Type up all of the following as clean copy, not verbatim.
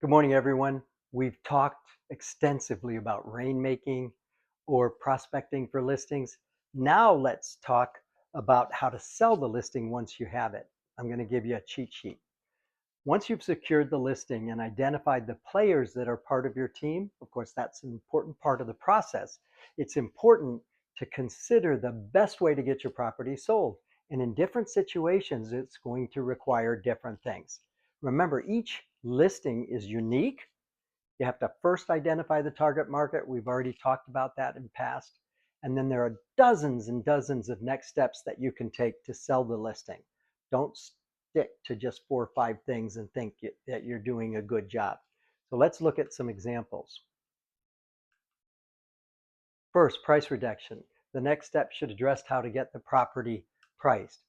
Good morning, everyone. We've talked extensively about rainmaking or prospecting for listings. Now let's talk about how to sell the listing once you have it. I'm going to give you a cheat sheet. Once you've secured the listing and identified the players that are part of your team, of course, that's an important part of the process. It's important to consider the best way to get your property sold. And in different situations, it's going to require different things. Remember, each listing is unique. You have to first identify the target market. We've already talked about that in past. And then there are dozens and dozens of next steps that you can take to sell the listing. Don't stick to just 4 or 5 things and think that you're doing a good job. So let's look at some examples. First, price reduction. The next step should address how to get the property priced.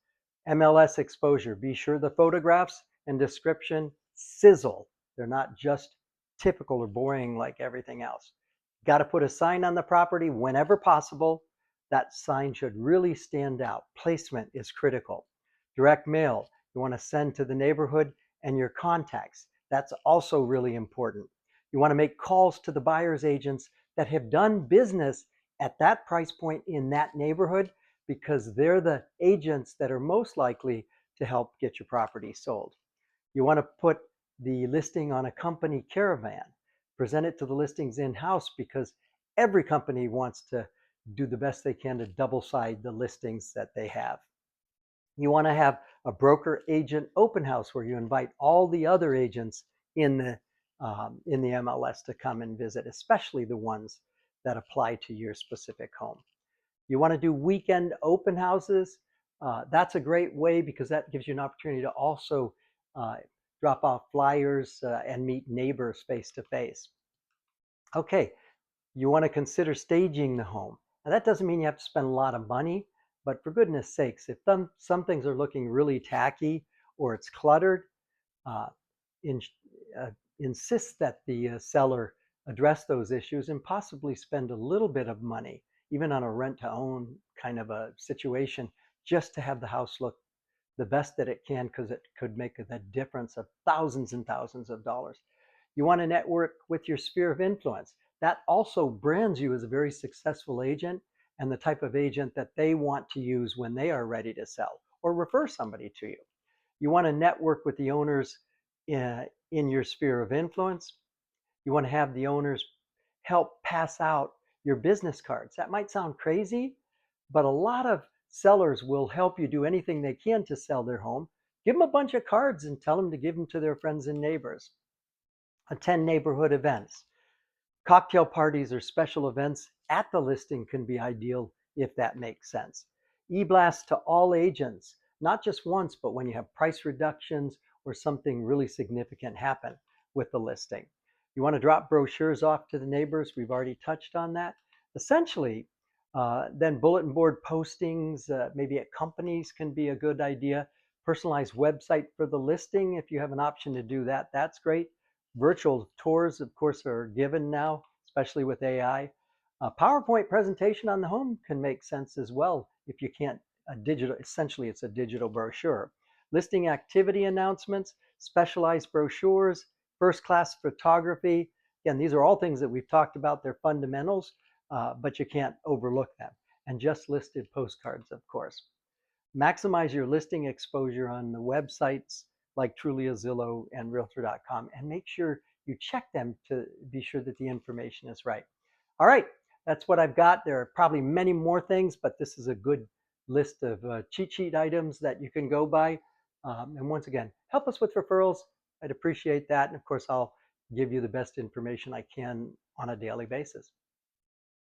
MLS exposure. Be sure the photographs and description sizzle. They're not just typical or boring like everything else. Got to put a sign on the property whenever possible. That sign should really stand out. Placement is critical. Direct mail. You want to send to the neighborhood and your contacts. That's also really important. You want to make calls to the buyer's agents that have done business at that price point in that neighborhood, because they're the agents that are most likely to help get your property sold. You want to put the listing on a company caravan, present it to the listings in-house, because every company wants to do the best they can to double side the listings that they have. You want to have a broker agent open house where you invite all the other agents in the MLS to come and visit, especially the ones that apply to your specific home. You want to do weekend open houses. That's a great way because that gives you an opportunity to also uh, drop off flyers and meet neighbors face to face. Okay, you want to consider staging the home. Now, that doesn't mean you have to spend a lot of money, but for goodness sakes, if some things are looking really tacky or it's cluttered, uh, in, uh, insist that the seller address those issues and possibly spend a little bit of money, even on a rent to own kind of a situation, just to have the house look the best that it can, because it could make a difference of thousands and thousands of dollars. You want to network with your sphere of influence. That also brands you as a very successful agent and the type of agent that they want to use when they are ready to sell or refer somebody to you. You want to network with the owners in your sphere of influence. You want to have the owners help pass out your business cards. That might sound crazy, but a lot of sellers will help you do anything they can to sell their home. Give them a bunch of cards and tell them to give them to their friends and neighbors. Attend neighborhood events. Cocktail parties or special events at the listing can be ideal if that makes sense. E-blast to all agents, not just once, but when you have price reductions or something really significant happen with the listing. You want to drop brochures off to the neighbors. We've already touched on that. Essentially, then bulletin board postings, maybe at companies, can be a good idea. Personalized website for the listing, if you have an option to do that, that's great. Virtual tours, of course, are given now, especially with AI. A PowerPoint presentation on the home can make sense as well if you can't essentially it's a digital brochure. Listing activity announcements, specialized brochures, first-class photography. Again, these are all things that we've talked about. They're fundamentals, but you can't overlook them. And just listed postcards, of course. Maximize your listing exposure on the websites like Trulia, Zillow, and Realtor.com, and make sure you check them to be sure that the information is right. All right, that's what I've got. There are probably many more things, but this is a good list of cheat sheet items that you can go by. And once again, help us with referrals. I'd appreciate that. And of course, I'll give you the best information I can on a daily basis.